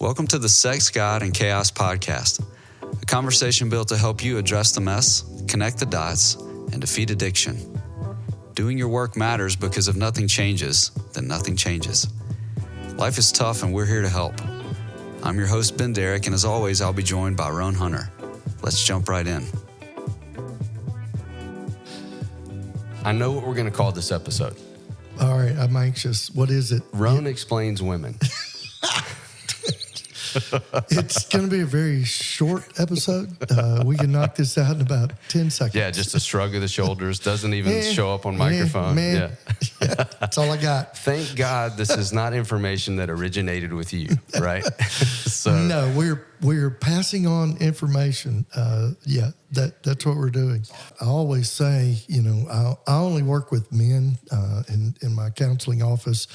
Welcome to the Sex, God, and Chaos podcast, a conversation built to help you address the mess, connect the dots, and defeat addiction. Doing your work matters because if nothing changes, then nothing changes. Life is tough and we're here to help. I'm your host, Ben Derrick, and as always, I'll be joined by Roan Hunter. Let's jump right in. I know what we're going to call this episode. All right, I'm anxious. What is it? Roan explains women. It's going to be a very short episode. We can knock this out in about 10 seconds. Yeah, just a shrug of the shoulders. Doesn't even show up on microphone. Yeah, that's all I got. Thank God this is not information that originated with you, right? No, we're passing on information. That's what we're doing. I always say, I only work with men in my counseling office.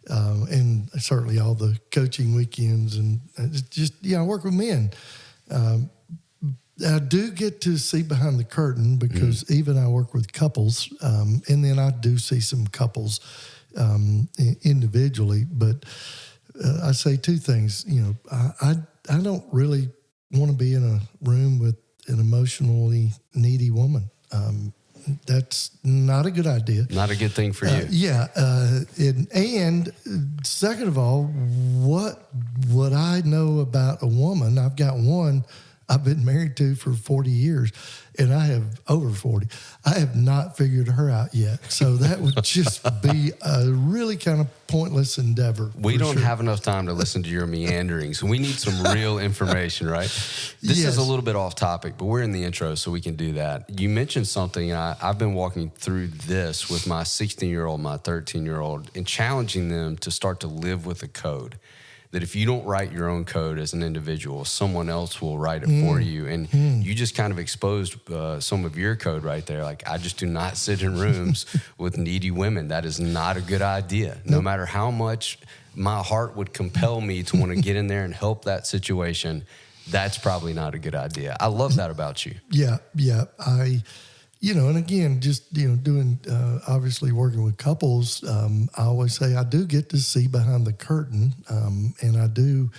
And certainly all the coaching weekends and I work with men. I do get to see behind the curtain because even I work with couples, and then I do see some couples individually. But I say two things. I don't really want to be in a room with an emotionally needy woman. That's not a good idea. Not a good thing for you. And second of all, what would I know about a woman? I've got one I've been married to for 40 years, and I have over 40. I have not figured her out yet. So that would just be a really kind of pointless endeavor. We don't have enough time to listen to your meanderings. We need some real information, right? This is a little bit off topic, but we're in the intro, so we can do that. You mentioned something, and I've been walking through this with my 16-year-old, my 13-year-old, and challenging them to start to live with a code. That if you don't write your own code as an individual, someone else will write it for you. And you just kind of exposed some of your code right there. Like, I just do not sit in rooms with needy women. That is not a good idea. No matter how much my heart would compel me to want to get in there and help that situation, that's probably not a good idea. I love that about you. Yeah. And again, just, doing, obviously working with couples, I always say I do get to see behind the curtain, and I do,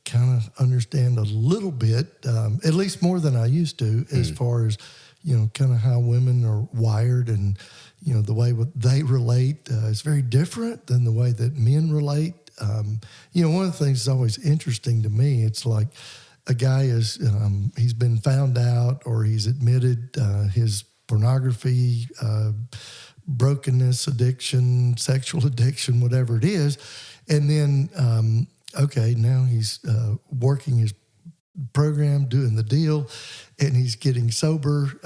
kind of understand a little bit, at least more than I used to, as far as, kind of how women are wired and, the way they relate is very different than the way that men relate. One of the things that's always interesting to me, it's like, a guy he's been found out or he's admitted his pornography, brokenness, addiction, sexual addiction, whatever it is. And then, now he's working his program, doing the deal, and he's getting sober.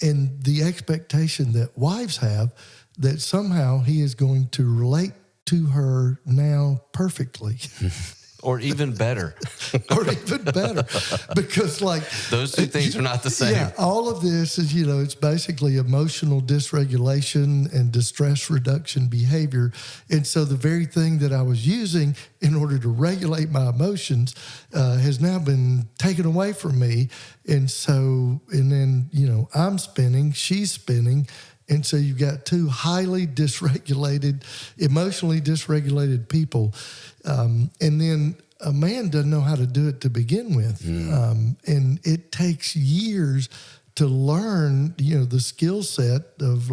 And the expectation that wives have that somehow he is going to relate to her now perfectly. Or even better. Because those two things are not the same. Yeah, all of this is, it's basically emotional dysregulation and distress reduction behavior. And so the very thing that I was using in order to regulate my emotions has now been taken away from me. And then, I'm spinning, she's spinning. And so you've got two highly dysregulated, emotionally dysregulated people. And then a man doesn't know how to do it to begin with. And it takes years to learn, the skill set of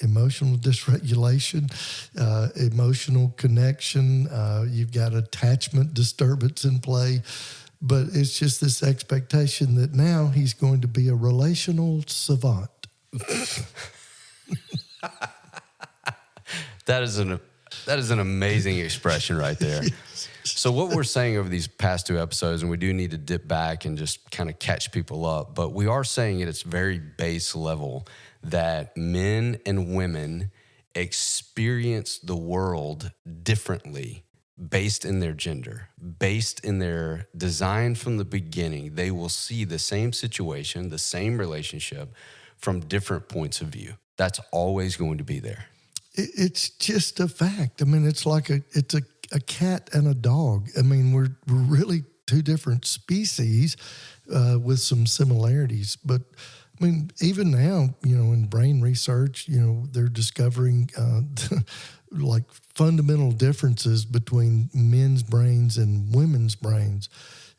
emotional dysregulation, emotional connection. You've got attachment disturbance in play. But it's just this expectation that now he's going to be a relational savant. That is an amazing expression right there. So what we're saying over these past two episodes, and we do need to dip back and just kind of catch people up, but we are saying at its very base level that men and women experience the world differently based in their gender, based in their design from the beginning. They will see the same situation, the same relationship from different points of view. That's always going to be there. It's just a fact. I mean, it's like it's a cat and a dog. I mean, we're really two different species with some similarities. But I mean, even now, in brain research, they're discovering like fundamental differences between men's brains and women's brains.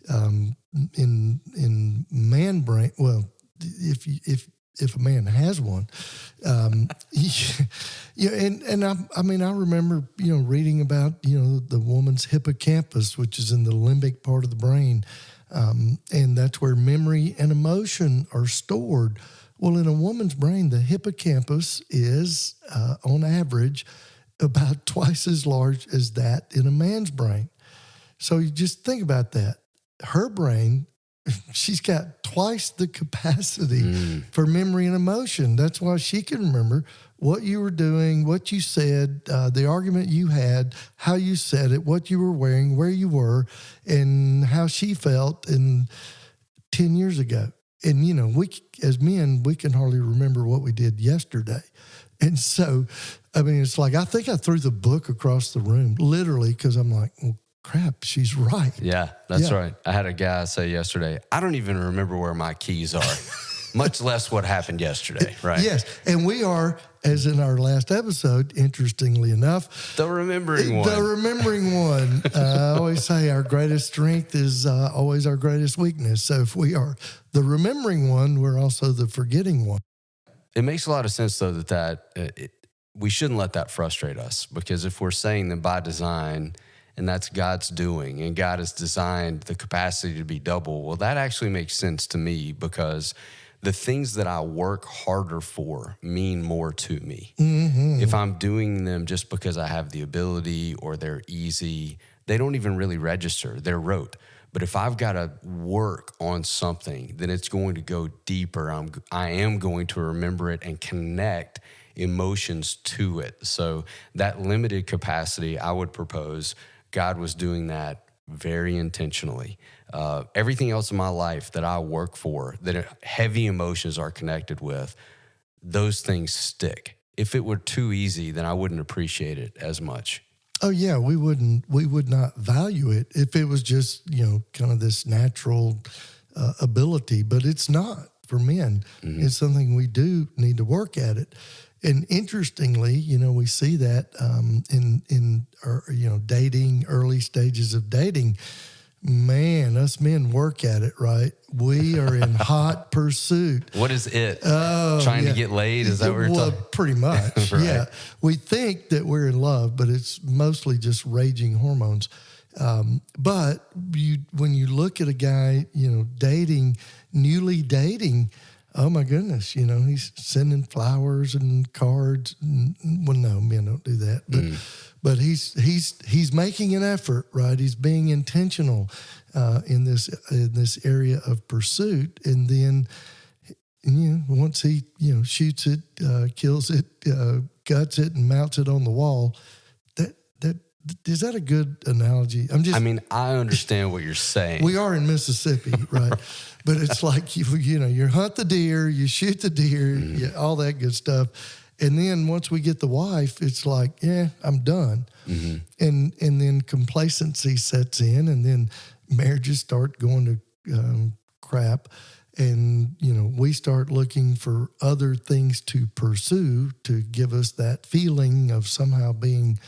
In man brain, well, if a man has one, and I remember, reading about, the woman's hippocampus, which is in the limbic part of the brain, and that's where memory and emotion are stored. Well, in a woman's brain, the hippocampus is, on average, about twice as large as that in a man's brain. So you just think about that. Her brain, she's got twice the capacity for memory and emotion. That's why she can remember what you were doing, what you said, the argument you had, how you said it, what you were wearing, where you were, and how she felt 10 years ago. And, we as men, we can hardly remember what we did yesterday. And so, it's like, I think I threw the book across the room, literally, because I'm like, well, crap, she's right. Yeah, that's right. I had a guy say yesterday, I don't even remember where my keys are, much less what happened yesterday, right? Yes, and we are, as in our last episode, interestingly enough, the remembering one. The remembering one. I always say our greatest strength is always our greatest weakness. So if we are the remembering one, we're also the forgetting one. It makes a lot of sense, though, we shouldn't let that frustrate us, because if we're saying that by design, and that's God's doing, and God has designed the capacity to be double, well, that actually makes sense to me, because the things that I work harder for mean more to me. Mm-hmm. If I'm doing them just because I have the ability or they're easy, they don't even really register. They're rote. But if I've got to work on something, then it's going to go deeper. I am going to remember it and connect emotions to it. So that limited capacity, I would propose, God was doing that very intentionally. Everything else in my life that I work for, that heavy emotions are connected with, those things stick. If it were too easy, then I wouldn't appreciate it as much. Oh yeah, we would not value it if it was just, kind of this natural ability, but it's not for men. Mm-hmm. It's something we do need to work at it. And interestingly, we see that in our, dating, early stages of dating. Man, us men work at it, right? We are in hot pursuit. What is it? Trying to get laid? Is that what you're talking? Well, pretty much, right. Yeah. We think that we're in love, but it's mostly just raging hormones. But when you look at a guy, newly dating, oh my goodness, he's sending flowers and cards. Well, no, men don't do that, but he's making an effort, right? He's being intentional in this area of pursuit, and then once he shoots it, kills it, guts it, and mounts it on the wall. That is that a good analogy? I understand what you're saying. We are in Mississippi, right? But it's like, you hunt the deer, you shoot the deer, all that good stuff. And then once we get the wife, it's like, yeah, I'm done. Mm-hmm. And then complacency sets in, and then marriages start going to crap. And, we start looking for other things to pursue to give us that feeling of somehow being,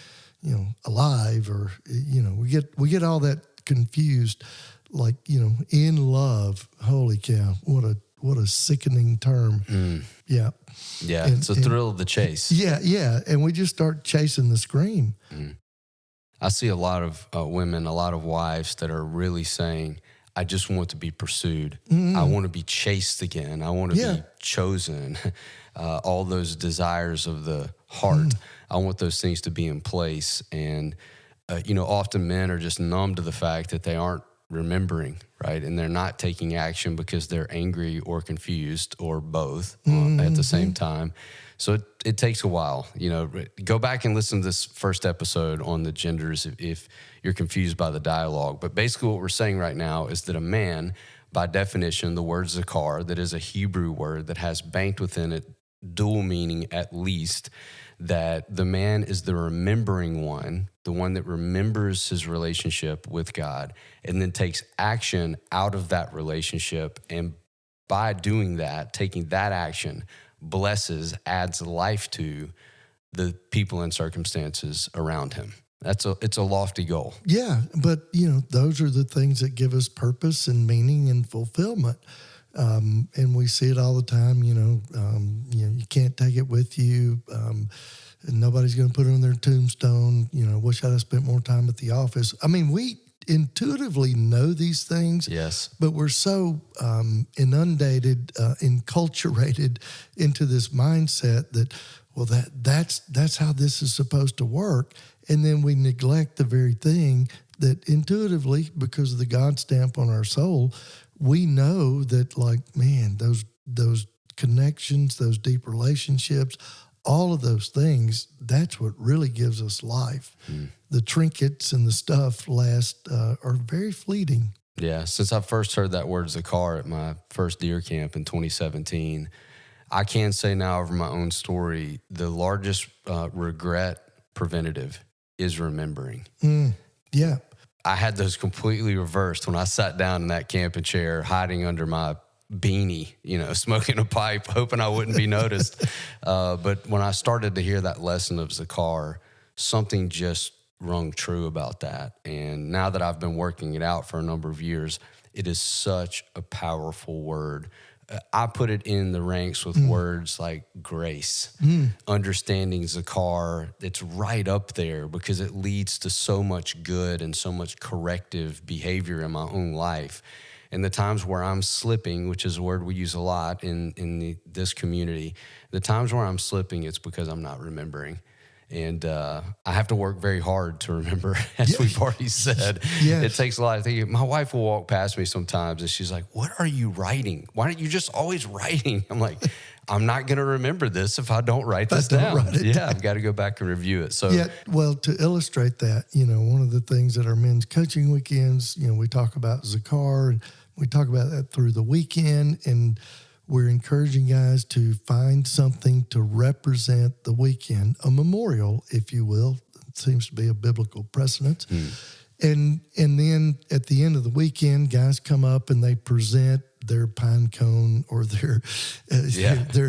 alive, or, we get all that confused. Like, in love. Holy cow. What a sickening term. Yeah. Yeah. It's a thrill of the chase. Yeah. And we just start chasing the scream. I see a lot of women, a lot of wives that are really saying, I just want to be pursued. I want to be chased again. I want to be chosen. All those desires of the heart. I want those things to be in place. And, often men are just numb to the fact that they aren't remembering, right? And they're not taking action because they're angry or confused, or both at the same time. So it takes a while. Go back and listen to this first episode on the genders if you're confused by the dialogue. But basically what we're saying right now is that a man, by definition, the word zakar, that is a Hebrew word that has banked within it dual meaning at least, that the man is the remembering one, the one that remembers his relationship with God, and then takes action out of that relationship. And by doing that, taking that action, blesses, adds life to the people and circumstances around him. It's a lofty goal. Yeah, but those are the things that give us purpose and meaning and fulfillment. And we see it all the time. You can't take it with you. And nobody's going to put it on their tombstone. Wish I'd have spent more time at the office. I mean, we intuitively know these things. Yes. But we're so inundated, enculturated into this mindset that, well, that's how this is supposed to work. And then we neglect the very thing that intuitively, because of the God stamp on our soul, we know that, like, man, those connections, those deep relationships, all of those things, that's what really gives us life. The trinkets and the stuff are very fleeting. Yeah. Since I first heard that word Zakar at my first deer camp in 2017, I can say now over my own story, the largest regret preventative is remembering. Yeah. I had those completely reversed when I sat down in that camping chair, hiding under my beanie, smoking a pipe, hoping I wouldn't be noticed. But when I started to hear that lesson of Zakar, something just rung true about that. And now that I've been working it out for a number of years, it is such a powerful word. I put it in the ranks with words like grace, understanding Zakar. It's right up there because it leads to so much good and so much corrective behavior in my own life. And the times where I'm slipping, which is a word we use a lot in this community, the times where I'm slipping, it's because I'm not remembering. And I have to work very hard to remember, as we've already said. Yes. It takes a lot of thinking. My wife will walk past me sometimes, and she's like, what are you writing? Why aren't you just always writing? I'm like, I'm not going to remember this if I don't write this down. I've got to go back and review it. So, well, to illustrate that, one of the things at our men's coaching weekends, we talk about Zakar, and we talk about that through the weekend, and we're encouraging guys to find something to represent the weekend, a memorial, if you will. It seems to be a biblical precedent. And then at the end of the weekend, guys come up and they present their pine cone or their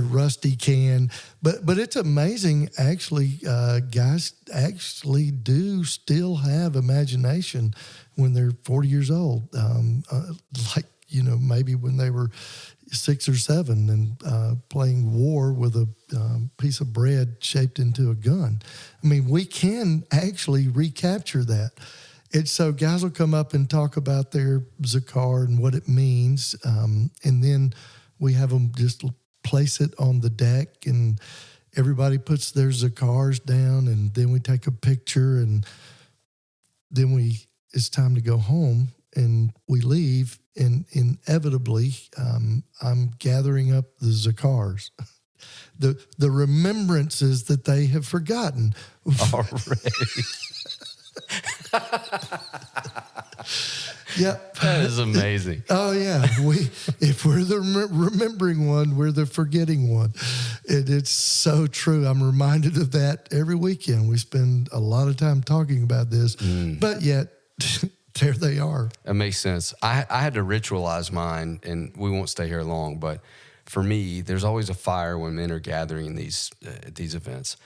rusty can. But it's amazing, actually, guys actually do still have imagination when they're 40 years old. Maybe when they were 6 or 7 and playing war with a piece of bread shaped into a gun. I mean, we can actually recapture that. And so guys will come up and talk about their Zakar and what it means. And then we have them just place it on the deck, and everybody puts their Zakars down, and then we take a picture, and then it's time to go home, and we leave. And inevitably, I'm gathering up the Zakars, the remembrances that they have forgotten. Already. Yep. That is amazing. Oh, yeah. If we're the remembering one, we're the forgetting one. And it's so true. I'm reminded of that every weekend. We spend a lot of time talking about this, but yet there they are. That makes sense. I had to ritualize mine, and we won't stay here long, but for me, there's always a fire when men are gathering in these events.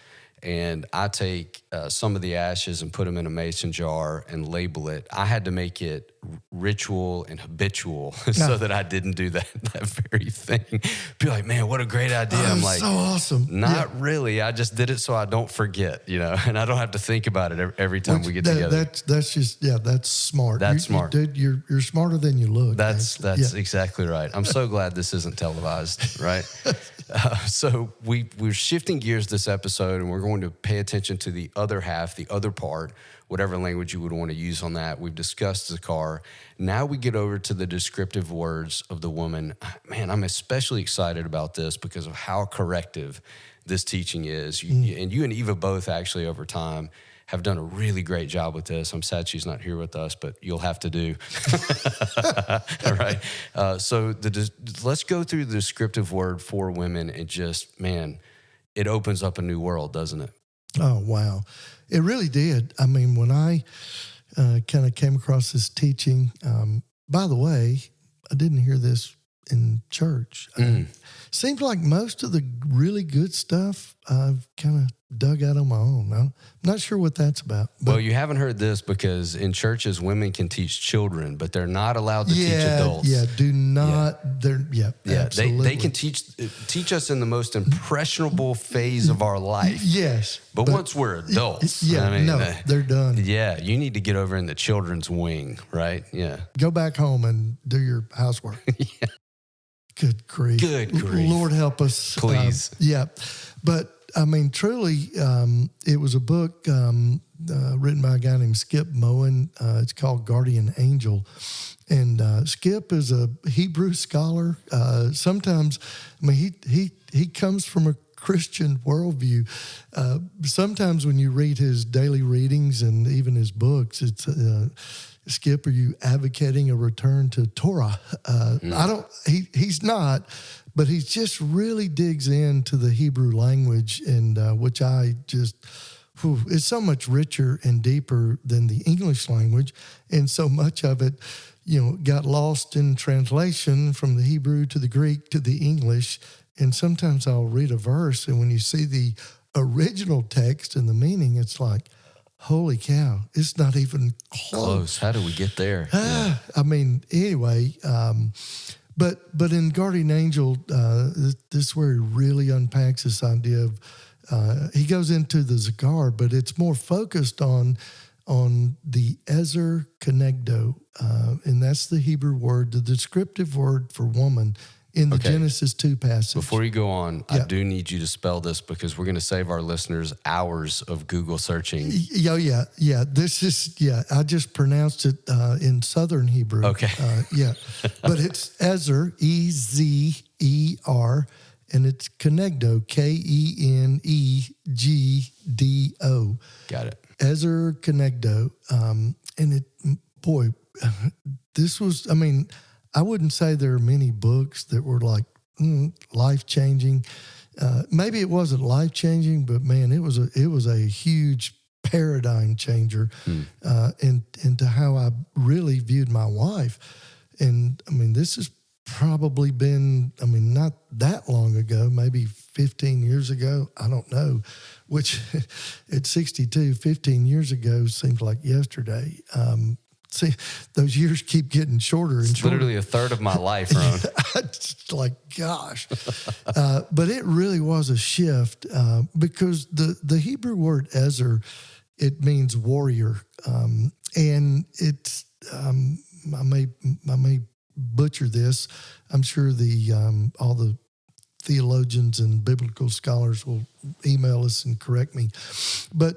And I take some of the ashes and put them in a mason jar and label it. I had to make it ritual and habitual so that I didn't do that very thing. Be like, man, what a great idea. I'm like, so awesome. Not really. I just did it so I don't forget, and I don't have to think about it every time we get together. That's smart. That's smart. Dude, you're smarter than you look. That's exactly right. I'm so glad this isn't televised, right? So we're shifting gears this episode, and we're going to pay attention to the other half, the other part, whatever language you would want to use on that. We've discussed Zakar. Now we get over to the descriptive words of the woman. Man, I'm especially excited about this because of how corrective this teaching is. You and Eva both actually over time have done a really great job with this. I'm sad she's not here with us, but you'll have to do. All right. So let's go through the descriptive word for women and just, man, it opens up a new world, doesn't it? Oh, wow. It really did. I mean, when I kind of came across this teaching, by the way, I didn't hear this in church. Seems like most of the really good stuff I've kind of dug out on my own. I'm not sure what that's about. But Well, you haven't heard this because in churches, women can teach children, but they're not allowed to teach adults. Yeah, do not. Yeah. Absolutely. They can teach us in the most impressionable phase of our life. Yes. But once we're adults, they're done. Yeah, you need to get over in the children's wing, right? Yeah. Go back home and do your housework. Yeah. Good grief. Good grief. Lord help us. Please. But I mean, truly, it was a book written by a guy named Skip Moen. It's called Guardian Angel. And Skip is a Hebrew scholar. Sometimes, I mean, he comes from a Christian worldview. Sometimes when you read his daily readings and even his books, it's Skip, are you advocating a return to Torah? He's not, but he just really digs into the Hebrew language, and which I just, it's so much richer and deeper than the English language, and so much of it, got lost in translation from the Hebrew to the Greek to the English. And sometimes I'll read a verse, and when you see the original text and the meaning, it's like, holy cow, it's not even close. How do we get there? I mean, anyway, but in Guardian Angel, this is where he really unpacks this idea of, he goes into the Zakar, but it's more focused on the Ezer Kenegdo, and that's the Hebrew word, the descriptive word for woman in the Genesis 2 passage. Before you go on, I do need you to spell this because we're going to save our listeners hours of Google searching. Yeah. This is, I just pronounced it in Southern Hebrew. Okay. But it's Ezer, E-Z-E-R, and it's Kenegdo, K-E-N-E-G-D-O. Got it. Ezer Kenegdo. And this was, I mean, I wouldn't say there are many books that were like life-changing. Maybe it wasn't life-changing, but man, it was a huge paradigm changer into how I really viewed my wife. And I mean, this has probably been, not that long ago, maybe 15 years ago. I don't know, which at 62, 15 years ago seems like yesterday. See, those years keep getting shorter and shorter. It's literally a third of my life, Ron. It's like, gosh. But it really was a shift because the Hebrew word Ezer, it means warrior. And it's, I may butcher this. I'm sure all the theologians and biblical scholars will email us and correct me. But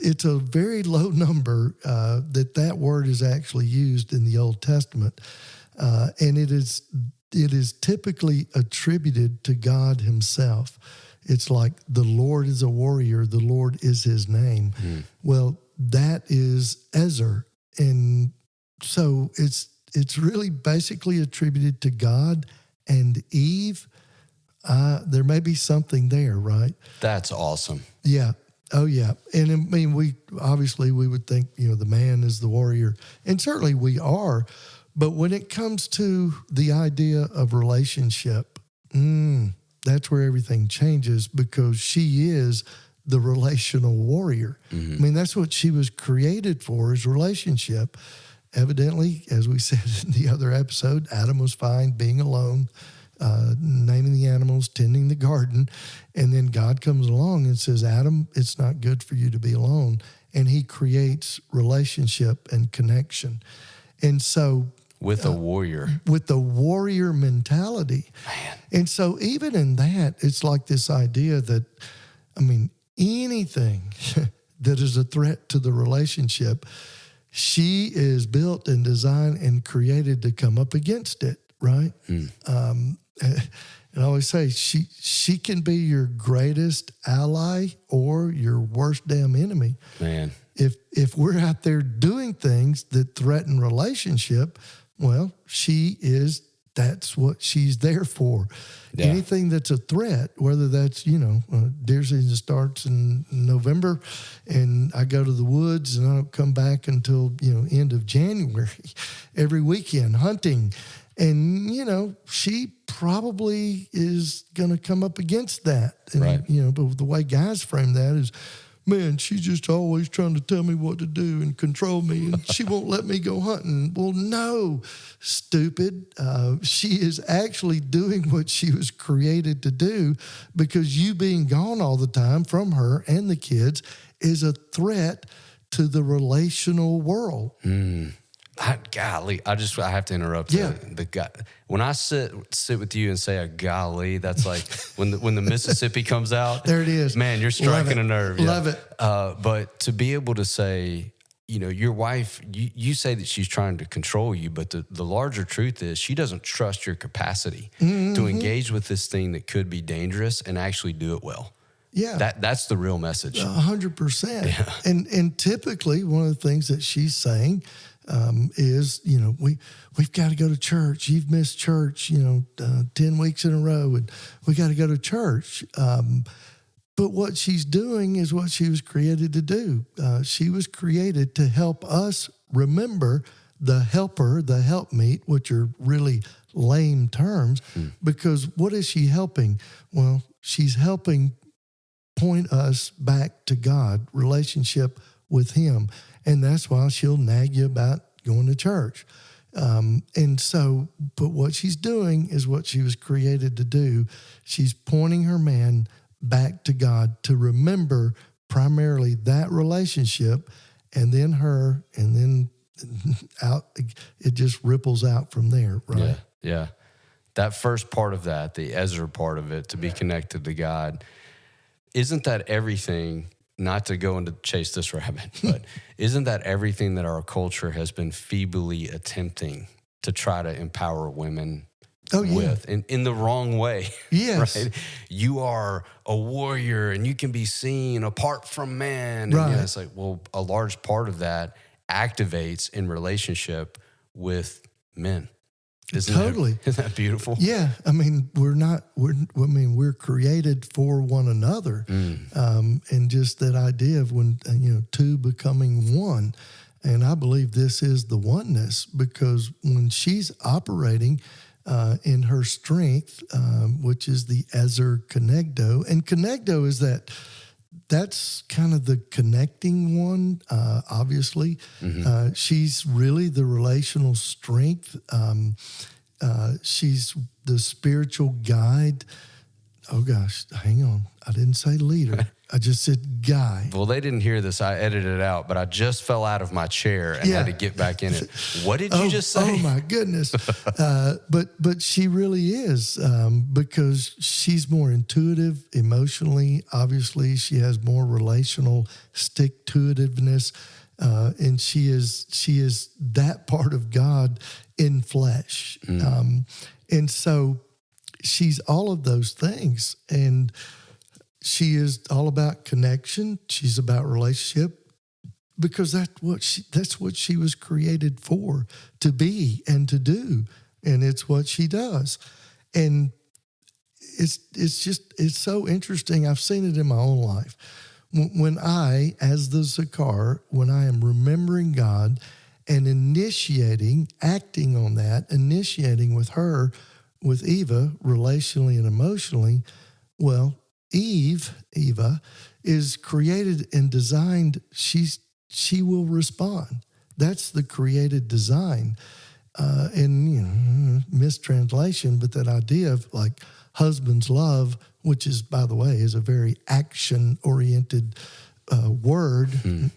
it's a very low number that word is actually used in the Old Testament, and it is typically attributed to God Himself. It's like the Lord is a warrior, the Lord is His name. Well, that is Ezer, and so it's really basically attributed to God and Eve. There may be something there, right? That's awesome. Yeah. Oh, yeah. And I mean, we would think, the man is the warrior. And certainly we are. But when it comes to the idea of relationship, that's where everything changes because she is the relational warrior. I mean, that's what she was created for, is relationship. Evidently, as we said in the other episode, Adam was fine being alone, naming the animals, tending the garden. And then God comes along and says, Adam, it's not good for you to be alone. And He creates relationship and connection. And so with a warrior. With the warrior mentality. Man. And so even in that, it's like this idea that, anything that is a threat to the relationship, she is built and designed and created to come up against it, right? And I always say she can be your greatest ally or your worst damn enemy. Man. If we're out there doing things that threaten relationship, well, that's what she's there for. Yeah. Anything that's a threat, whether that's, deer season starts in November and I go to the woods and I don't come back until, end of January, every weekend hunting. And, she probably is going to come up against that. And, Right. But the way guys frame that is, man, she's just always trying to tell me what to do and control me, and she won't let me go hunting. Well, no, stupid. She is actually doing what she was created to do, because you being gone all the time from her and the kids is a threat to the relational world. Golly, I have to interrupt. Yeah. The guy, when I sit with you and say a golly, that's like when the Mississippi comes out. There it is. Man, you're striking a nerve. Love it. But to be able to say, your wife, you say that she's trying to control you, but the larger truth is she doesn't trust your capacity to engage with this thing that could be dangerous and actually do it well. Yeah. That's the real message. 100%. Yeah. And typically one of the things that she's saying is, we've got to go to church. You've missed church, 10 weeks in a row, and we got to go to church. But what she's doing is what she was created to do. She was created to help us remember the helper, the helpmeet, which are really lame terms, because what is she helping? Well, she's helping point us back to God, relationship with Him. And that's why she'll nag you about going to church. But what she's doing is what she was created to do. She's pointing her man back to God to remember primarily that relationship, and then her, and then out, it just ripples out from there, right? Yeah. That first part of that, the Ezra part of it, to be connected to God, isn't that everything? Not to go and to chase this rabbit, but isn't that everything that our culture has been feebly attempting to try to empower women with in the wrong way? Yes. Right? You are a warrior and you can be seen apart from man. Right. And it's like, well, a large part of that activates in relationship with men. Isn't that beautiful? Yeah. I mean, we're created for one another. And just that idea of when, two becoming one. And I believe this is the oneness, because when she's operating in her strength, which is the Ezer Kenegdo, and Kenegdo is that's kind of the connecting one, obviously. She's really the relational strength. She's the spiritual guide. Oh, gosh, hang on. I didn't say leader. I just said guide. Well, they didn't hear this. I edited it out, but I just fell out of my chair and had to get back in it. What did you just say? Oh, my goodness. But she really is, because she's more intuitive emotionally. Obviously, she has more relational stick-to-itiveness, and she is that part of God in flesh. And so she's all of those things. And she is all about connection. She's about relationship, because that's what she was created for, to be and to do. And it's what she does. And it's so interesting. I've seen it in my own life. When I, as the Zakar, when I am remembering God and acting on that, initiating with her, with Eva, relationally and emotionally, well, Eva is created and designed. She will respond. That's the created design. And mistranslation, but that idea of like husband's love, which is, by the way, is a very action-oriented word,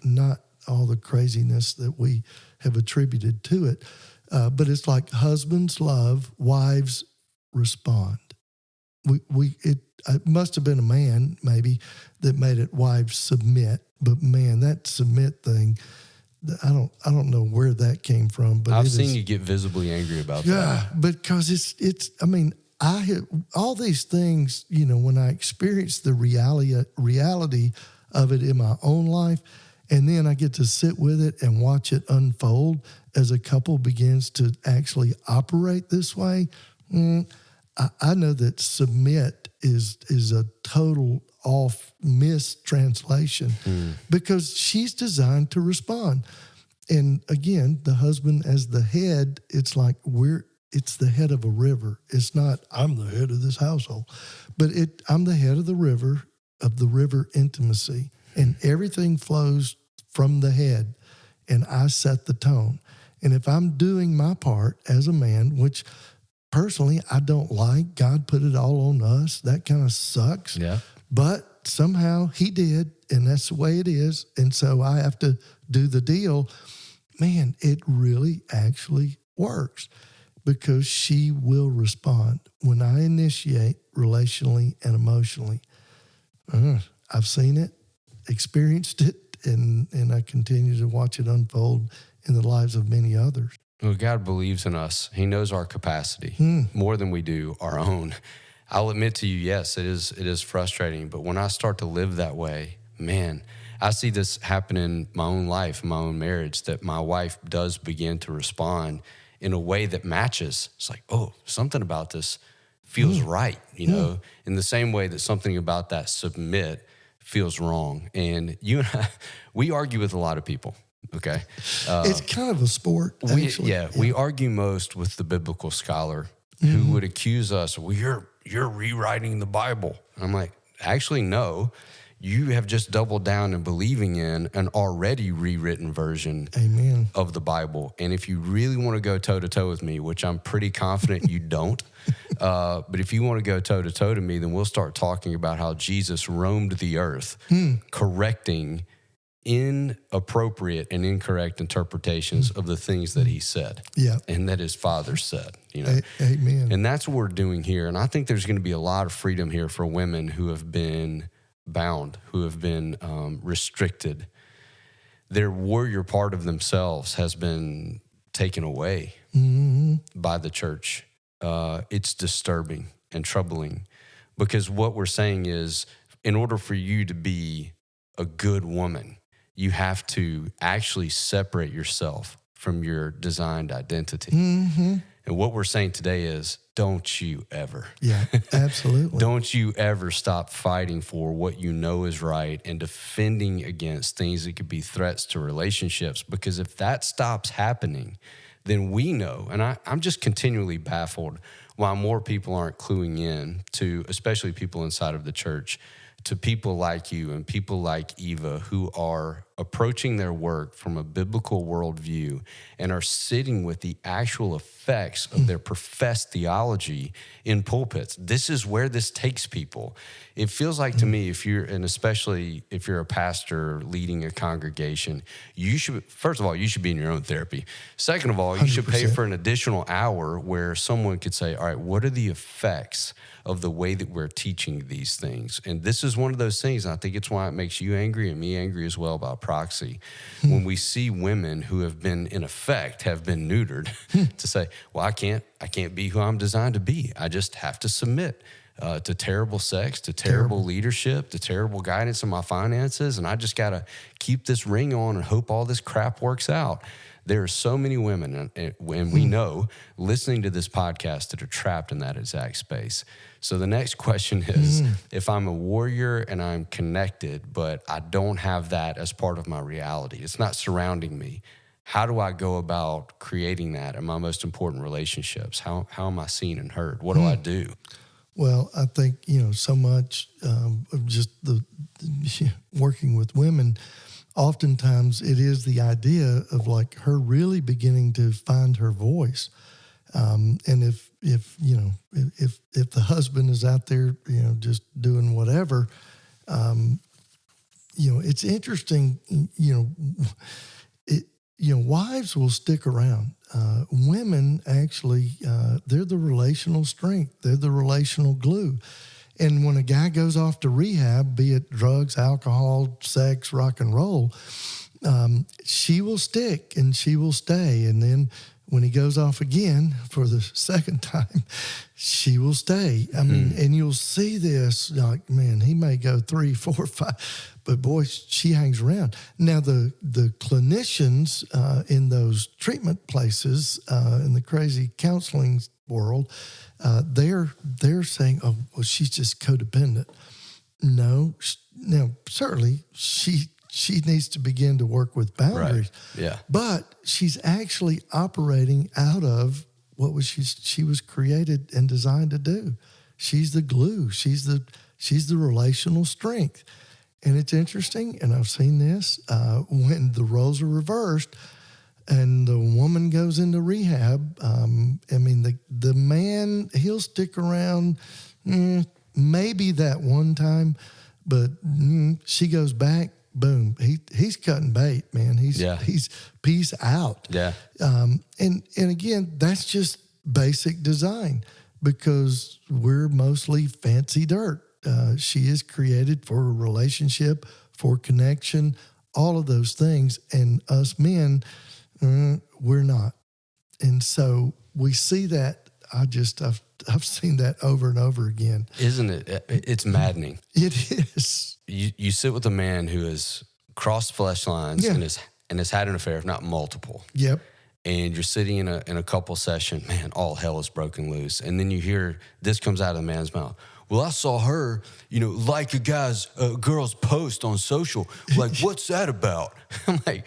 not all the craziness that we have attributed to it. But it's like husbands love, wives respond. It must have been a man maybe that made it wives submit, but man, that submit thing, I don't know where that came from. But I've seen you get visibly angry about that. Yeah, because I have all these things, when I experience the reality of it in my own life, and then I get to sit with it and watch it unfold as a couple begins to actually operate this way. I know that submit is a total off mistranslation, because she's designed to respond. And again, the husband as the head, it's like it's the head of a river. It's not, I'm the head of this household, but I'm the head of the river intimacy, and everything flows from the head, and I set the tone. And if I'm doing my part as a man, which personally I don't like, God put it all on us. That kind of sucks. Yeah. But somehow he did, and that's the way it is. And so I have to do the deal. Man, it really actually works because she will respond when I initiate relationally and emotionally. I've seen it, experienced it, and I continue to watch it unfold in the lives of many others. Well, God believes in us. He knows our capacity more than we do our own. I'll admit to you, yes, it is frustrating. But when I start to live that way, man, I see this happen in my own life, in my own marriage, that my wife does begin to respond in a way that matches. It's like, oh, something about this feels right, you know, in the same way that something about that submit feels wrong. And you and I, we argue with a lot of people. Okay. It's kind of a sport, actually. We argue most with the biblical scholar who would accuse us, well, you're rewriting the Bible. And I'm like, actually, no. You have just doubled down in believing in an already rewritten version of the Bible. And if you really want to go toe-to-toe with me, which I'm pretty confident you don't, but if you want to go toe-to-toe to me, then we'll start talking about how Jesus roamed the earth, correcting inappropriate and incorrect interpretations of the things that he said and that his Father said. You know, Amen. And that's what we're doing here. And I think there's going to be a lot of freedom here for women who have been bound, who have been restricted. Their warrior part of themselves has been taken away by the church. It's disturbing and troubling because what we're saying is, in order for you to be a good woman, you have to actually separate yourself from your designed identity. And what we're saying today is, don't you ever. Yeah, absolutely. Don't you ever stop fighting for what you know is right and defending against things that could be threats to relationships. Because if that stops happening, then we know, and I'm just continually baffled why more people aren't cluing in to, especially people inside of the church, to people like you and people like Eva who are approaching their work from a biblical worldview and are sitting with the actual effects of their professed theology in pulpits. This is where this takes people. It feels like to me, and especially if you're a pastor leading a congregation, you should, first of all, you should be in your own therapy. Second of all, you should pay for an additional hour where someone could say, all right, what are the effects of the way that we're teaching these things? And this is one of those things, and I think it's why it makes you angry and me angry as well about proxy. When we see women who have been, in effect, have been neutered to say, well, I can't be who I'm designed to be. I just have to submit to terrible sex, to terrible leadership, to terrible guidance in my finances, and I just got to keep this ring on and hope all this crap works out. There are so many women, and we know, listening to this podcast that are trapped in that exact space. So the next question is, if I'm a warrior and I'm connected, but I don't have that as part of my reality, it's not surrounding me, how do I go about creating that in my most important relationships? How am I seen and heard? What do I do? Well, I think, so much of just the working with women, oftentimes it is the idea of like her really beginning to find her voice. And if the husband is out there, just doing whatever, it's interesting, wives will stick around. Women actually, they're the relational strength. They're the relational glue. And when a guy goes off to rehab, be it drugs, alcohol, sex, rock and roll, she will stick and she will stay. And then when he goes off again for the second time, she will stay. I mean, and you'll see this, like, man, he may go 3, 4, 5, but boy, she hangs around. Now, the clinicians in those treatment places, in the crazy counseling world, they're saying, oh, well, she's just codependent. No, now, certainly she needs to begin to work with boundaries. Right. Yeah. But she's actually operating out of what was she was created and designed to do. She's the glue. She's the relational strength. And it's interesting, and I've seen this, when the roles are reversed and the woman goes into rehab, the man, he'll stick around maybe that one time, but she goes back, boom, he's cutting bait, man. He's peace out. Yeah. And again, that's just basic design because we're mostly fancy dirt. She is created for a relationship, for connection, all of those things. And us men, we're not. And so we see that. I've seen that over and over again. Isn't it? It's maddening. It is. You sit with a man who has crossed flesh lines and has had an affair, if not multiple. Yep. And you're sitting in a couple session, man, all hell is broken loose. And then you hear this comes out of the man's mouth. Well, I saw her, like a girl's post on social. Like, what's that about? I'm like,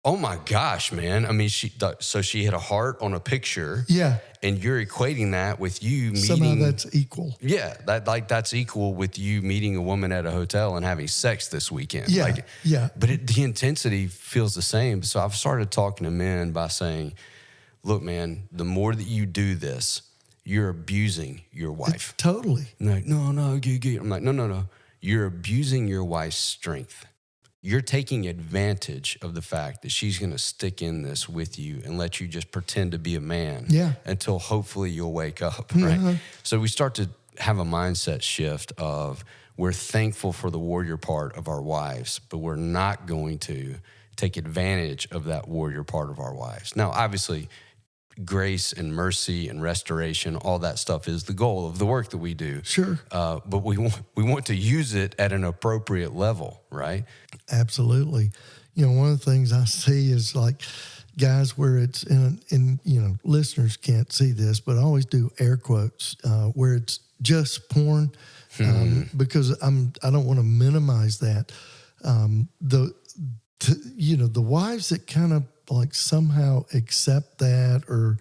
oh my gosh, man. I mean, she hit a heart on a picture. Yeah. And you're equating that with you meeting. Somehow that's equal. Yeah. That's equal with you meeting a woman at a hotel and having sex this weekend. Yeah. Yeah. But the intensity feels the same. So I've started talking to men by saying, look, man, the more that you do this, you're abusing your wife. Totally. And they're like, no. I'm like, no. You're abusing your wife's strength. You're taking advantage of the fact that she's going to stick in this with you and let you just pretend to be a man until hopefully you'll wake up, right? Uh-huh. So we start to have a mindset shift of we're thankful for the warrior part of our wives, but we're not going to take advantage of that warrior part of our wives. Now, obviously, grace and mercy and restoration, all that stuff is the goal of the work that we do. Sure. But we want to use it at an appropriate level, right? Absolutely. One of the things I see is like guys where it's in listeners can't see this, but I always do air quotes where it's just porn because I don't want to minimize that. The wives that kind of like somehow accept that, or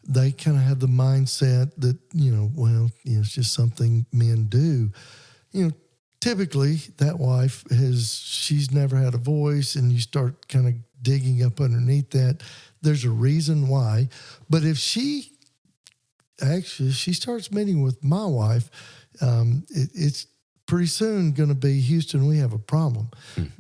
they kind of have the mindset that, it's just something men do. Typically that wife she's never had a voice, and you start kind of digging up underneath that. There's a reason why. But if she starts meeting with my wife, it's pretty soon going to be, Houston, we have a problem,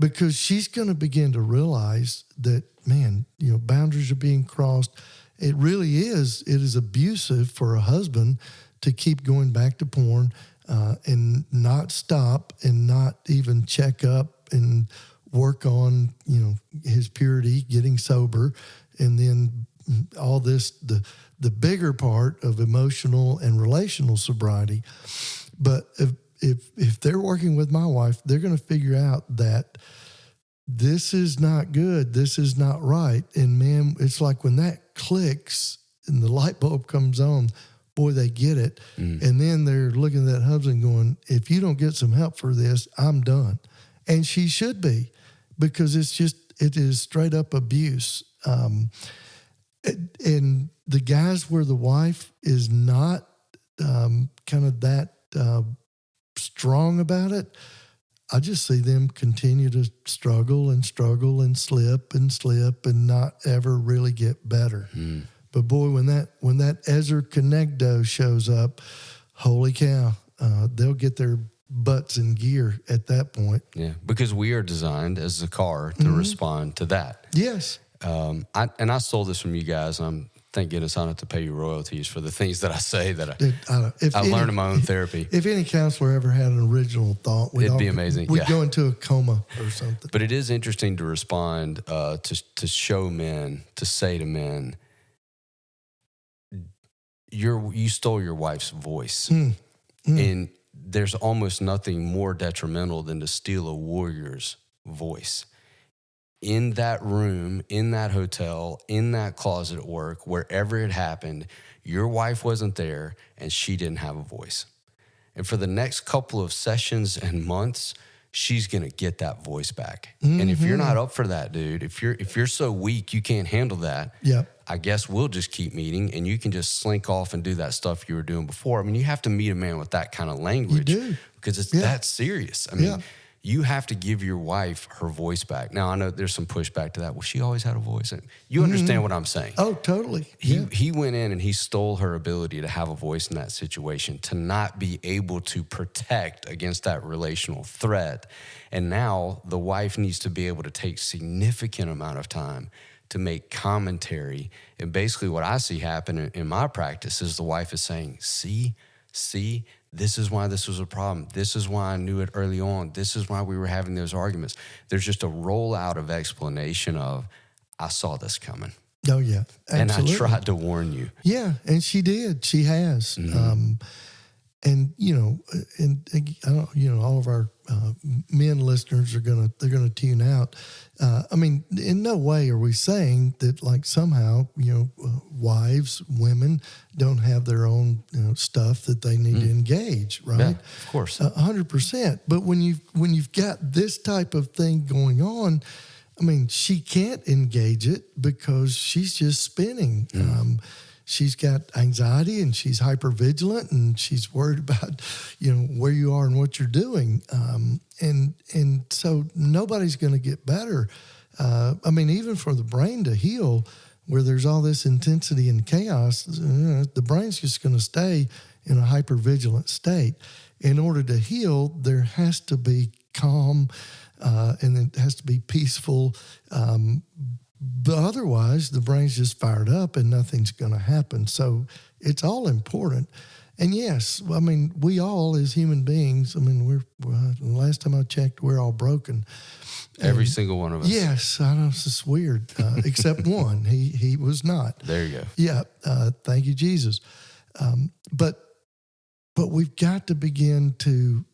because she's going to begin to realize that, man, boundaries are being crossed. It really is. It is abusive for a husband to keep going back to porn and not stop and not even check up and work on, his purity, getting sober, and then all this, the bigger part of emotional and relational sobriety. But if they're working with my wife, they're going to figure out that this is not good. This is not right. And man, it's like when that clicks and the light bulb comes on, boy, they get it. And then they're looking at that husband going, if you don't get some help for this, I'm done. And she should be, because it is straight up abuse. And the guys where the wife is not kind of that strong about it, I just see them continue to struggle and slip and not ever really get better. But boy, when that Ezer Kenegdo shows up, holy cow, they'll get their butts in gear at that point. Yeah, because we are designed as a car to respond to that. Yes. I stole this from you guys, and thank goodness I don't have to pay you royalties for the things that I say that I learned in my own therapy. If any counselor ever had an original thought, it'd be amazing. We'd go into a coma or something. But it is interesting to respond, to show men, to say to men, you stole your wife's voice. And there's almost nothing more detrimental than to steal a warrior's voice. In that room, in that hotel, in that closet at work, wherever it happened, your wife wasn't there and she didn't have a voice. And for the next couple of sessions and months, she's going to get that voice back. And if you're not up for that, dude, if you're so weak you can't handle that, I guess we'll just keep meeting and you can just slink off and do that stuff you were doing before. I mean, you have to meet a man with that kind of language. You do. Because it's that serious. I mean, Yeah. you have to give your wife her voice back. Now, I know there's some pushback to that. Well, she always had a voice. You understand what I'm saying. Oh, totally. He went in and he stole her ability to have a voice in that situation, to not be able to protect against that relational threat. And now the wife needs to be able to take significant amount of time to make commentary. And basically what I see happen in my practice is the wife is saying, see, this is why this was a problem. This is why I knew it early on. This is why we were having those arguments. There's just a rollout of explanation of, I saw this coming. Oh, yeah. Absolutely. And I tried to warn you. Yeah, and she did. She has. Mm-hmm. And I don't, all of our men listeners they're gonna tune out. I mean, in no way are we saying that like somehow wives, women don't have their own stuff that they need to engage, right? Yeah, of course, 100%. But when you've got this type of thing going on, I mean, she can't engage it because she's just spinning. She's got anxiety and she's hypervigilant and she's worried about, where you are and what you're doing. And so nobody's going to get better. I mean, even for the brain to heal where there's all this intensity and chaos, the brain's just going to stay in a hypervigilant state. In order to heal, there has to be calm and it has to be peaceful. But otherwise, the brain's just fired up and nothing's going to happen. So it's all important. And yes, I mean, we all as human beings, I mean, the last time I checked, we're all broken. Every single one of us. Yes, I know it's weird, except one. He was not. There you go. Yeah, thank you, Jesus. But we've got to begin to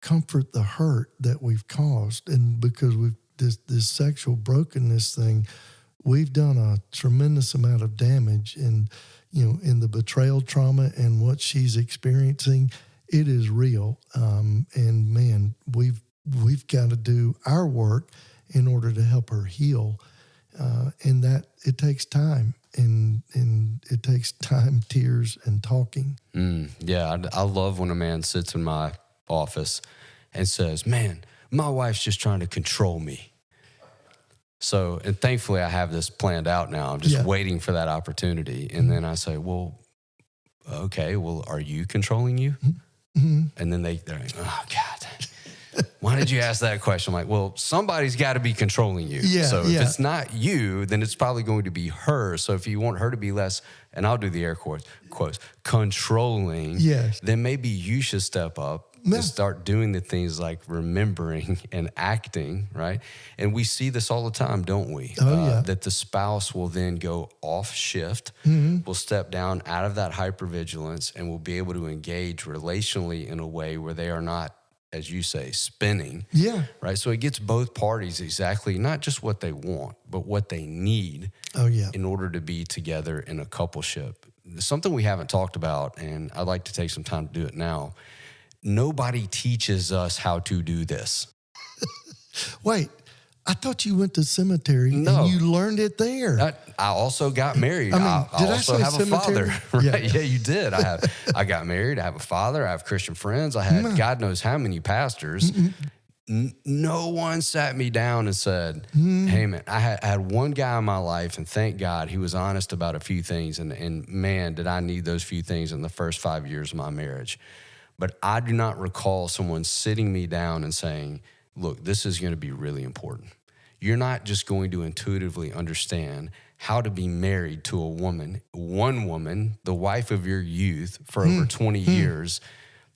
comfort the hurt that we've caused. And because this sexual brokenness thing, we've done a tremendous amount of damage in the betrayal trauma and what she's experiencing. It is real. And man, we've got to do our work in order to help her heal. And that it takes time and it takes time, tears, and talking. Yeah. I love when a man sits in my office and says, man, my wife's just trying to control me. So, and thankfully I have this planned out now. I'm just waiting for that opportunity. And then I say, well, okay, well, are you controlling you? Mm-hmm. And then they're like, oh God, why did you ask that question? I'm like, well, somebody's got to be controlling you. Yeah, so if it's not you, then it's probably going to be her. So if you want her to be less, and I'll do the air quotes, controlling, then maybe you should step up and start doing the things like remembering and acting, right? And we see this all the time, don't we? That the spouse will then go off shift, will step down out of that hypervigilance, and will be able to engage relationally in a way where they are not, as you say, spinning. Yeah. Right? So it gets both parties exactly, not just what they want, but what they need in order to be together in a coupleship. Something we haven't talked about, and I'd like to take some time to do it now. Nobody teaches us how to do this. Wait, I thought you went to cemetery and you learned it there. I also got married. I mean, I also have cemetery? a father. Right? Yeah, you did. I got married. I have a father. I have Christian friends. I had God knows how many pastors. No one sat me down and said, hey, man, I had one guy in my life, and thank God he was honest about a few things. And man, did I need those few things in the first 5 years of my marriage. But I do not recall someone sitting me down and saying, look, this is going to be really important. You're not just going to intuitively understand how to be married to a woman, one woman, the wife of your youth for over 20 years.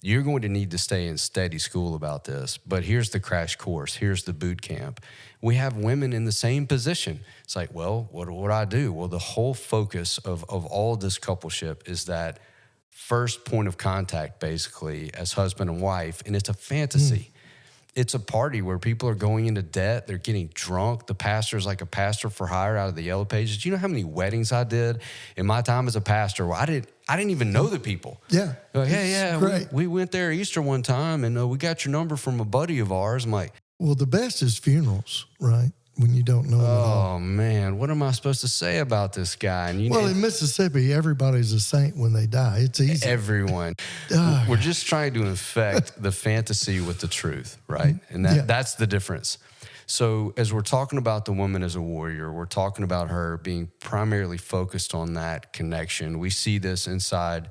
You're going to need to stay in steady school about this. But here's the crash course. Here's the boot camp. We have women in the same position. It's like, well, what do I do? Well, the whole focus of all of this coupleship is that first point of contact, basically, as husband and wife, and it's a fantasy. It's a party where people are going into debt. They're getting drunk. The pastor's like a pastor for hire out of the Yellow Pages. Do you know how many weddings I did in my time as a pastor? Well, I didn't even know the people. Yeah. They're like, we went there Easter one time, and we got your number from a buddy of ours. I'm like, well, the best is funerals, right? when you don't know him at all. Oh, man, what am I supposed to say about this guy? And in Mississippi, everybody's a saint when they die. It's easy. Everyone. We're just trying to infect the fantasy with the truth, right? And that's the difference. So as we're talking about the woman as a warrior, we're talking about her being primarily focused on that connection. We see this inside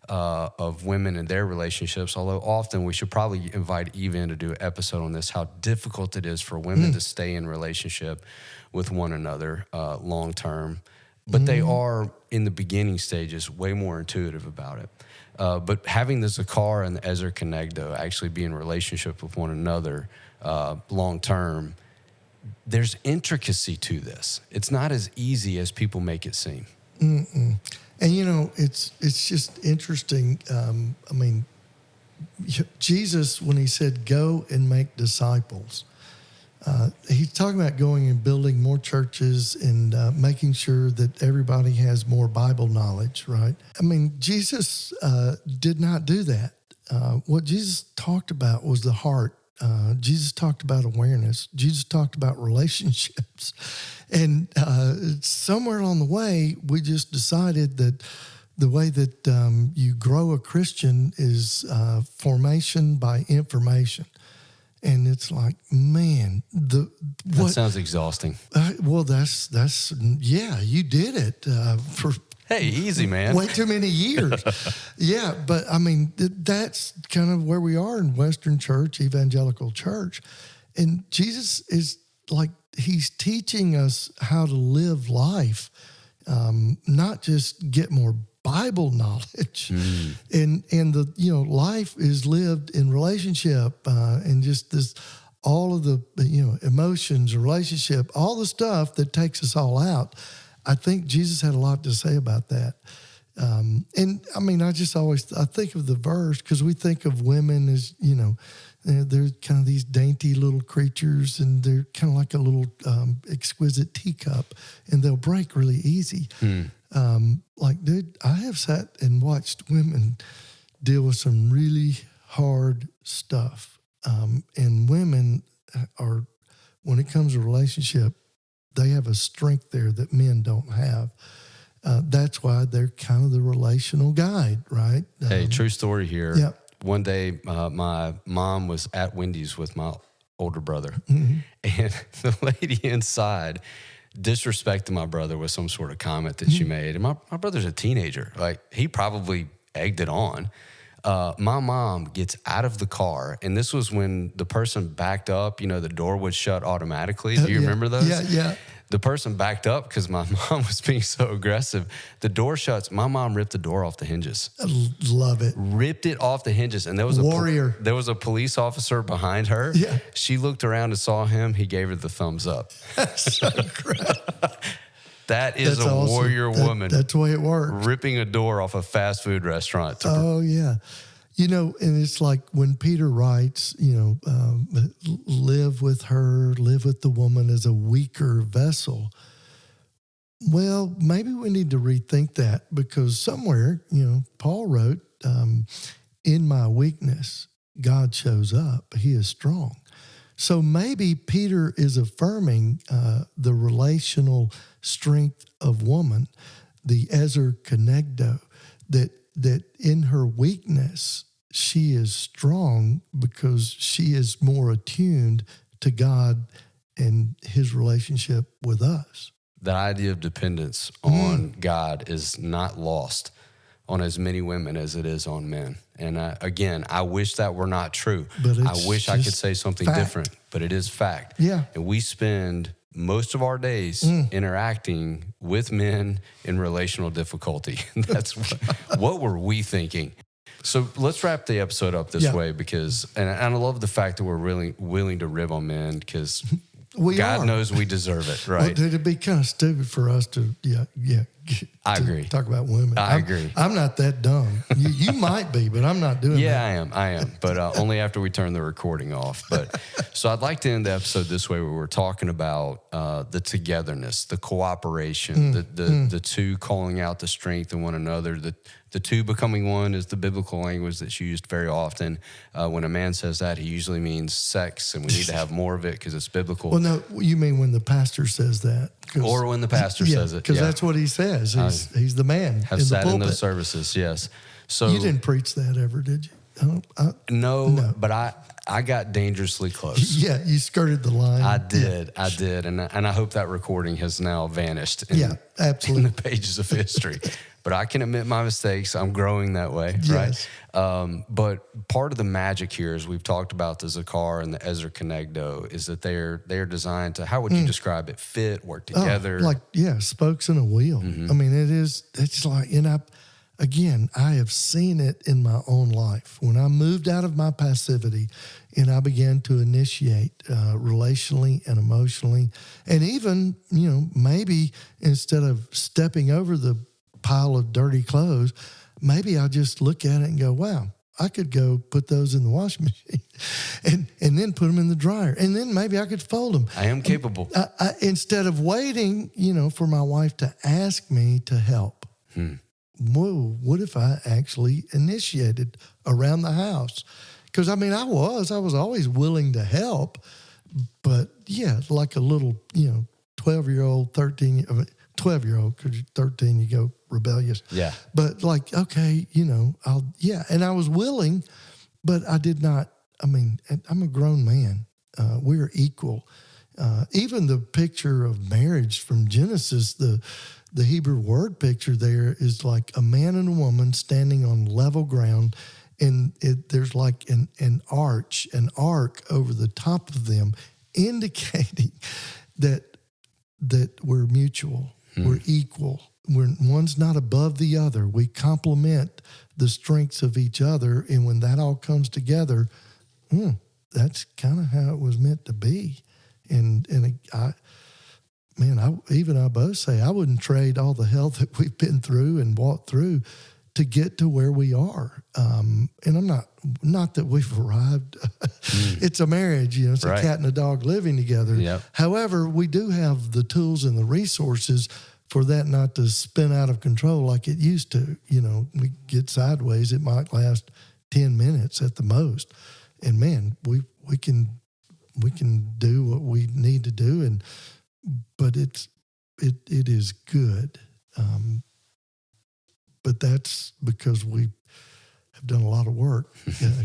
of women and their relationships, although often we should probably invite Eva in to do an episode on this, how difficult it is for women to stay in relationship with one another long term. But they are, in the beginning stages, way more intuitive about it. But having the Zakar and the Ezer Kenegdo actually be in relationship with one another long term, there's intricacy to this. It's not as easy as people make it seem. Mm-mm. And, it's just interesting. Jesus, when he said, go and make disciples, he's talking about going and building more churches and making sure that everybody has more Bible knowledge, right? Jesus did not do that. What Jesus talked about was the heart. Jesus talked about awareness. Jesus talked about relationships. And somewhere along the way, we just decided that the way that you grow a Christian is formation by information. And it's like, man, that sounds exhausting. You did it for... Hey, easy, man. Way too many years. Yeah, but that's kind of where we are in Western church, evangelical church. And Jesus is like, he's teaching us how to live life, not just get more Bible knowledge. And life is lived in relationship and just this, all of the, emotions, relationship, all the stuff that takes us all out. I think Jesus had a lot to say about that. I think of the verse because we think of women as, they're kind of these dainty little creatures and they're kind of like a little exquisite teacup and they'll break really easy. I have sat and watched women deal with some really hard stuff. And women are, when it comes to relationship, they have a strength there that men don't have. That's why they're kind of the relational guide, right? Hey, true story here. Yeah. One day, my mom was at Wendy's with my older brother, and the lady inside disrespected my brother with some sort of comment that she made. And my brother's a teenager. Like, he probably egged it on. My mom gets out of the car, and this was when the person backed up, the door would shut automatically. Do you remember those? Yeah. The person backed up because my mom was being so aggressive. The door shuts. My mom ripped the door off the hinges. I love it. Ripped it off the hinges. And there was Warrior. There was a police officer behind her. Yeah. She looked around and saw him. He gave her the thumbs up. That's so great. That's a awesome. warrior woman. That's the way it works. Ripping a door off a fast food restaurant. Yeah. And it's like when Peter writes, live with her, live with the woman as a weaker vessel. Well, maybe we need to rethink that because somewhere, Paul wrote, in my weakness, God shows up. He is strong. So maybe Peter is affirming the relational strength of woman, the Ezer Kenegdo, that in her weakness, she is strong because she is more attuned to God and his relationship with us. The idea of dependence on God is not lost on as many women as it is on men. And again, I wish that were not true. But I wish I could say something different, but it is fact. Yeah. And we spend most of our days interacting with men in relational difficulty. That's what were we thinking? So let's wrap the episode up this way because, and I love the fact that we're really willing to rib on men because God knows we deserve it, right? Well, it'd be kind of stupid for us to, I agree. Talk about women. I agree. I'm not that dumb. You might be, but I'm not doing that. Yeah, I am. But only after we turn the recording off. But so I'd like to end the episode this way where we're talking about the togetherness, the cooperation, the two calling out the strength in one another, the the two becoming one is the biblical language that's used very often. When a man says that, he usually means sex, and we need to have more of it because it's biblical. Well, no, you mean when the pastor says that? Or when the pastor says it. Because that's what he says. He's the man have in sat the in pulpit. those services, yes. So you didn't preach that ever, did you? No, but I got dangerously close. Yeah, you skirted the line. I did, and I hope that recording has now vanished. Absolutely. In the pages of history. But I can admit my mistakes. I'm growing that way, yes. right? But part of the magic here, as we've talked about the Zakar and the Ezra Kenegdo, is that they're designed to, how would you describe it? Fit, work together. Spokes in a wheel. Mm-hmm. I mean, it's like, I have seen it in my own life. When I moved out of my passivity and I began to initiate relationally and emotionally, and even, maybe instead of stepping over the pile of dirty clothes, maybe I just look at it and go, wow, I could go put those in the washing machine and then put them in the dryer. And then maybe I could fold them. I am capable. Instead of waiting, for my wife to ask me to help. Whoa, what if I actually initiated around the house? Because, I was always willing to help. But, like a little, 12-year-old, 12-year-old, because 13, you go rebellious. Yeah. But okay, and I was willing, but I did not, I'm a grown man. We're equal. Even the picture of marriage from Genesis, the Hebrew word picture there is like a man and a woman standing on level ground, and there's like an arc over the top of them, indicating that we're mutual, we're equal. One's not above the other. We complement the strengths of each other, and when that all comes together, that's kind of how it was meant to be. And I both say I wouldn't trade all the hell that we've been through and walked through to get to where we are. And I'm not that we've arrived. It's a marriage, it's a cat and a dog living together. Yep. However, we do have the tools and the resources for that not to spin out of control like it used to. We get sideways, it might last 10 minutes at the most. And man, we can do what we need to do, but it is good. But that's because we have done a lot of work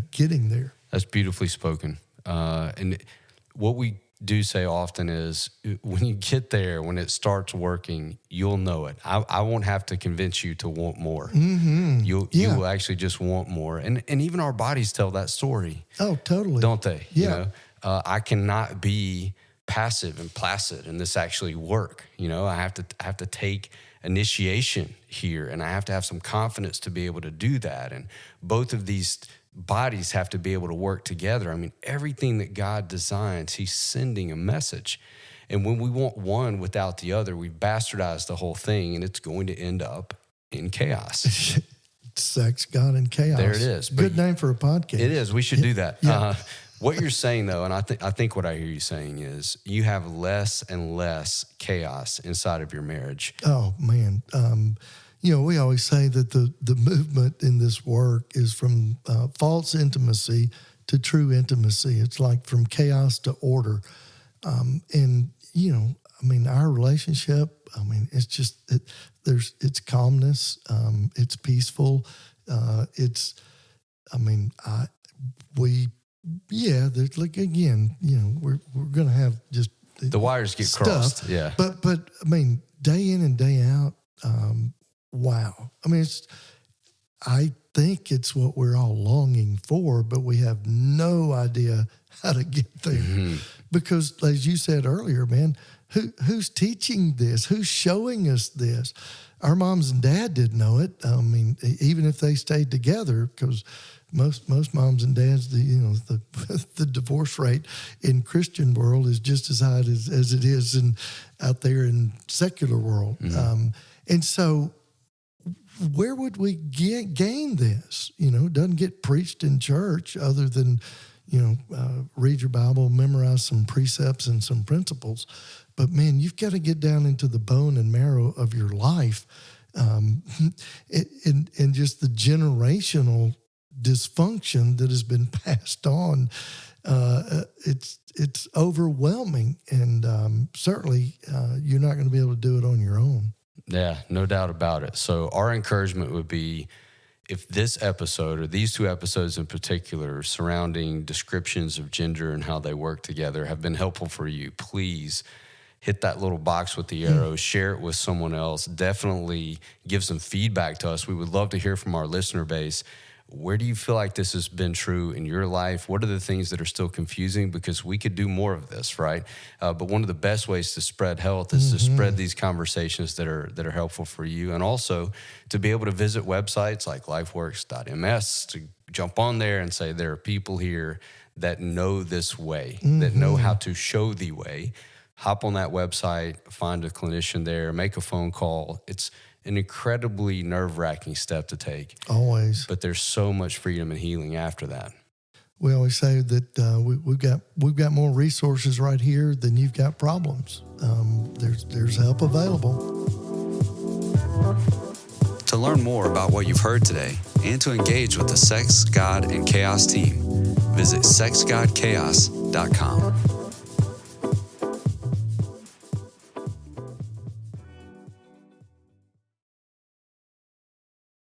getting there. That's beautifully spoken. And what we do say often is when you get there, when it starts working, you'll know it. I won't have to convince you to want more. Mm-hmm. You will actually just want more. And even our bodies tell that story. Oh, totally. Don't they? Yeah. I cannot be passive and placid and this actually work. I have to take initiation here, and I have to have some confidence to be able to do that. And both of these bodies have to be able to work together. Everything that God designs, he's sending a message. And when we want one without the other, we've bastardized the whole thing, and it's going to end up in chaos. Sex, God, and chaos. There it is. Good name for a podcast. It is. We should do that. Yeah. What you're saying, though, and I think what I hear you saying is you have less and less chaos inside of your marriage. Oh, man. We always say that the movement in this work is from false intimacy to true intimacy. It's like from chaos to order. Our relationship, it's just, it's calmness. It's peaceful. There's we're going to have just the wires get stuff, crossed. Yeah. But day in and day out, wow. I think it's what we're all longing for, but we have no idea how to get there. Mm-hmm. Because as you said earlier, man, who's teaching this? Who's showing us this? Our moms and dad didn't know it. Even if they stayed together, because most moms and dads, the divorce rate in Christian world is just as high as it is out there in secular world. Mm-hmm. And so where would we gain this? It doesn't get preached in church other than, read your Bible, memorize some precepts and some principles. But man, you've got to get down into the bone and marrow of your life and just the generational dysfunction that has been passed on. It's overwhelming, and certainly you're not going to be able to do it on your own. Yeah, no doubt about it. So our encouragement would be, if this episode or these two episodes in particular surrounding descriptions of gender and how they work together have been helpful for you, please hit that little box with the arrow, share it with someone else. Definitely give some feedback to us. We would love to hear from our listener base. Where do you feel like this has been true in your life? What are the things that are still confusing? Because we could do more of this, right? But one of the best ways to spread health is to spread these conversations that are helpful for you, and also to be able to visit websites like lifeworks.ms, to jump on there and say, there are people here that know this way, that know how to show the way. Hop on that website, find a clinician there, make a phone call. It's an incredibly nerve-wracking step to take. Always. But there's so much freedom and healing after that. We always say that we've got more resources right here than you've got problems. There's help available. To learn more about what you've heard today and to engage with the Sex, God, and Chaos team, visit sexgodchaos.com.